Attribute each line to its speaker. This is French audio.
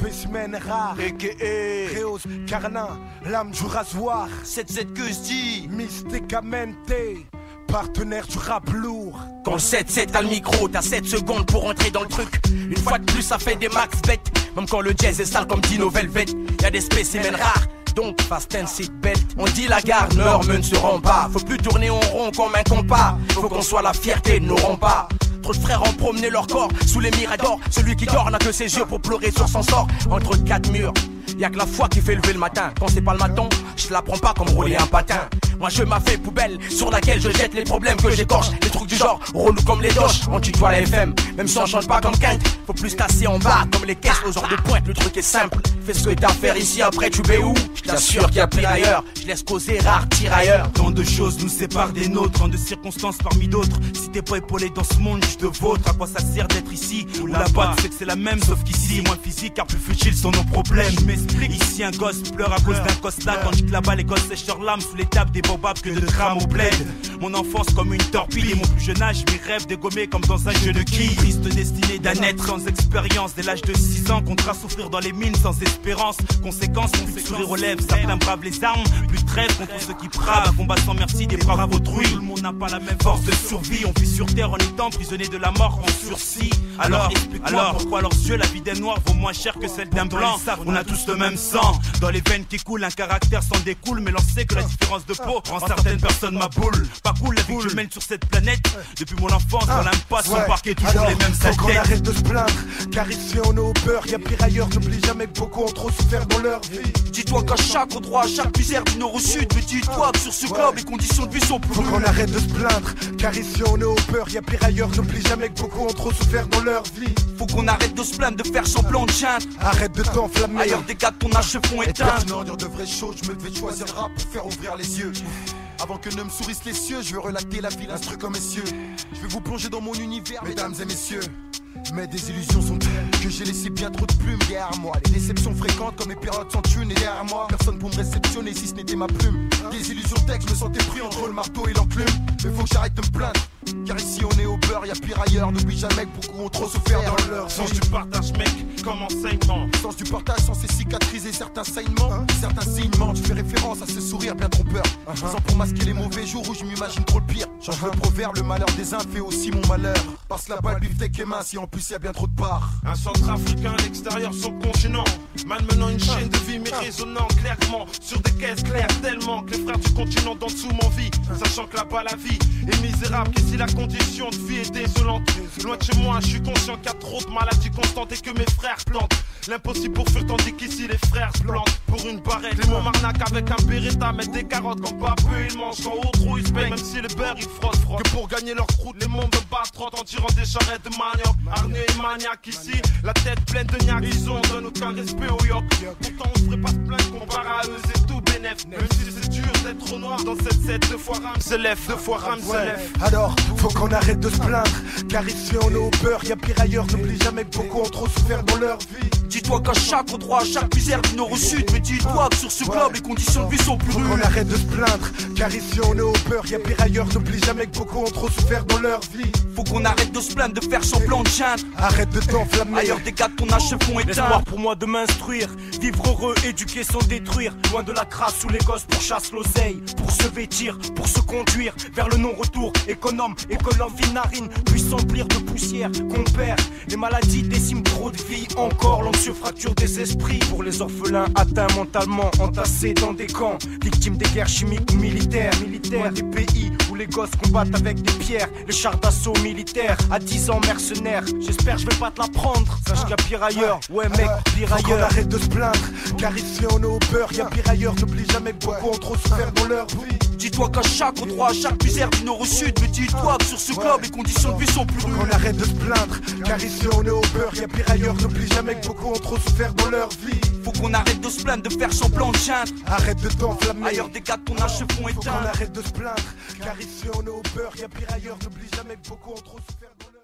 Speaker 1: Spécimen rare, a.k.a. Réos, Carlin, l'âme du rasoir
Speaker 2: 7-7 que je dis
Speaker 1: Mysticamente, partenaire du rap lourd.
Speaker 2: Quand le 7-7 a le micro, t'as 7 secondes pour entrer dans le truc. Une fois de plus ça fait des max bêtes. Même quand le jazz est sale comme Dino Velvet. Y'a des spécimens rares, donc fasten seatbelt. On dit la gare meurt mais ne se rend pas. Faut plus tourner en rond comme un compas. Faut qu'on soit la fierté de nos remparts. Trop de frères ont promené leur corps sous les miradors. Celui qui dort n'a que ses yeux pour pleurer sur son sort. Entre 4 murs, y'a que la foi qui fait lever le matin. Quand c'est pas le matin, je la prends pas comme rouler un patin. Moi je m'a fait poubelle sur laquelle je jette les problèmes que j'écorche. Les trucs du genre relou comme les doches. On tutoie la FM, même si on chante pas comme Kent. Faut plus tasser en bas comme les caisses aux heures de pointe. Le truc est simple, fais ce que t'as à faire ici, après tu vais où? Je t'assure qu'il y a pire ailleurs. Je laisse causer rare tirailleurs.
Speaker 3: Tant de choses nous séparent des nôtres, tant de circonstances parmi d'autres. Si t'es pas épaulé dans ce monde, je te vôtre. À quoi ça sert d'être ici ou là-bas? Tu sais que c'est la même, sauf qu'ici moins physique car plus futile sont nos problèmes. Je m'explique, ici un gosse pleure à cause d'un costard, tandis que là-bas les gosses sèchent leurs larmes sous les tables des baobabs que de drames au bled. Mon enfance comme une torpille et mon plus jeune âge, mes rêves dégommés comme dans un jeu de quilles. Triste destinée d'un être sans expérience, dès l'âge de 6 ans, contrat à souffrir dans les mines sans espérance. Conséquence, mon plus de sourire aux lèvres, certains bravent les armes, plus de trêve contre ceux qui bravent. Un combat sans merci, des braves autrui. Tout le monde n'a pas la même force de survie. On vit sur terre en étant prisonnier de la mort en sursis. Alors explique-moi pourquoi leurs yeux, la vie d'un noir vaut moins cher que celle d'un blanc. On a tous le même sang dans les veines qui coulent, un caractère s'en découle. Mais l'on sait que la différence de peau rend certaines personnes ma boule. Pas cool la vie que je mène sur cette planète. Depuis mon enfance, dans l'impasse, on parquet toujours les mêmes sales
Speaker 1: Faut qu'on
Speaker 3: têtes.
Speaker 1: arrête de se plaindre, car ici on est au beurre. Y'a pire ailleurs, n'oublie jamais que beaucoup ont trop souffert dans leur vie.
Speaker 2: Dis-toi qu'à chaque endroit, à chaque misère du nord au sud. Mais dis-toi que sur ce globe, les conditions de vie sont plus
Speaker 1: Faut qu'on
Speaker 2: rudes.
Speaker 1: arrête de se plaindre, car ici on est au beurre. Y'a pire ailleurs, n'oublie jamais que beaucoup ont trop souffert dans leur vie.
Speaker 2: Faut qu'on arrête de se plaindre, de faire semblant de geindre.
Speaker 1: Arrête de t'enflammer.
Speaker 2: Ailleurs des gars de ton âge se font éteindre.
Speaker 4: Maintenant, dire de vraies choses, je me devais de choisir le rap pour faire ouvrir les yeux. Avant que ne me sourissent les cieux, je veux relater la vie l'instru comme messieurs. Je vais vous plonger dans mon univers, mesdames et messieurs. Mais des illusions sont telles que j'ai laissé bien trop de plumes derrière moi. Les déceptions fréquentes comme mes périodes sans thune et derrière moi personne pour me réceptionner si ce n'était ma plume. Des illusions telles que je me sentais pris entre le marteau et l'enclume. Mais faut que j'arrête de me plaindre, car ici on est au beurre, y'a pire ailleurs. N'oublie jamais que beaucoup ont trop souffert dans leur
Speaker 3: Sens
Speaker 4: vie.
Speaker 3: du partage mec, comme enseignement.
Speaker 4: Sens du partage censé cicatriser certains saignements, certains saignements. Tu fais référence à ce sourire bien trompeur. Sans pour masquer les mauvais jours où je m'imagine trop le pire. Change le proverbe, le malheur des uns fait aussi mon malheur. Passe la balle, beefsteak et mince, si en plus y'a bien trop de parts.
Speaker 3: Un centre africain à l'extérieur, son continent. Malmenant une chaîne de vie, mais résonnant clairement sur des caisses claires. Tellement que les frères du continent d'en dessous m'envient. Sachant que là-bas la vie est misérable, qu'ici la condition de vie est désolante. Loin de chez moi, je suis conscient qu'il y a trop de maladies constantes et que mes frères plantent l'impossible pour fuir, tandis qu'ici les frères se plantent pour une barrette. Les m'arnaquent avec un beretta, mettent des carottes quand pas peu ils mangent, quand autrui ils se payent, même si le beurre ils frottent. Que pour gagner leur croûte, les mondes de battent en tirant des charrettes de manioc. Hargneux et maniaques ici, la tête pleine de niaques. Ils ont donne aucun respect au yoke. Pourtant on se ferait pas se plaindre comparé à eux, c'est tout bénef. Même si c'est dur d'être trop noir dans cette scène, deux fois Ram se lève, deux fois Ram se lève.
Speaker 1: Alors, faut qu'on arrête de se plaindre, car ici on est au beurre. Y'a pire ailleurs, n'oublie jamais que beaucoup ont trop souffert dans leur vie.
Speaker 2: Dis-toi qu'à chaque endroit, à chaque misère du nord au sud. Mais dis-toi que sur ce globe, les conditions de vie sont plus
Speaker 1: Faut qu'on
Speaker 2: rudes.
Speaker 1: arrête de se plaindre, car ici on est au beurre. Y'a pire ailleurs, n'oublie jamais que beaucoup ont trop souffert dans leur vie.
Speaker 2: Faut qu'on arrête de se plaindre, de faire semblant de geindre.
Speaker 1: Arrête de t'enflammer.
Speaker 2: Ailleurs des gars de ton âge se font
Speaker 5: L'espoir
Speaker 2: éteindre.
Speaker 5: pour moi de m'instruire, vivre heureux, éduquer sans détruire. Loin de la crasse où les gosses pourchassent l'oseille. Pour se vêtir, pour se conduire vers le non-retour. Économe, vie narine, puis s'emplir de poussière qu'on perd. Les maladies déciment trop de vie encore. L'anxieux fracture des esprits. Pour les orphelins atteints mentalement, entassés dans des camps. Victimes des guerres chimiques ou militaires. Loin des pays où les gosses combattent avec des pierres. Les chars d'assaut militaires, à 10 ans mercenaires. J'espère je vais pas te la prendre. Sache qu'il y a pire ailleurs. Ouais mec, pire
Speaker 1: Faut qu'on
Speaker 5: ailleurs.
Speaker 1: arrête de se plaindre, car ici on est au beurre. Y'a pire ailleurs, n'oublie jamais que beaucoup ont trop souffert dans leur vie.
Speaker 2: Dis-toi qu'à chaque endroit, à chaque misère du nord au sud. Mais dis-toi que sur ce globe, les conditions de vie sont plus
Speaker 1: Faut
Speaker 2: rudes.
Speaker 1: qu'on arrête de se plaindre, car ici on est au beurre. Y'a pire ailleurs, n'oublie jamais que beaucoup ont trop souffert dans leur vie.
Speaker 2: Faut qu'on arrête de se plaindre, de faire semblant de geindre.
Speaker 1: Arrête de t'enflammer.
Speaker 2: Ailleurs des gars de ton âge se font
Speaker 1: Faut qu'on
Speaker 2: éteindre.
Speaker 1: arrête de se plaindre, car ici on est au beurre. Y'a pire ailleurs, n'oublie jamais que beaucoup ont trop souffert dans leur vie.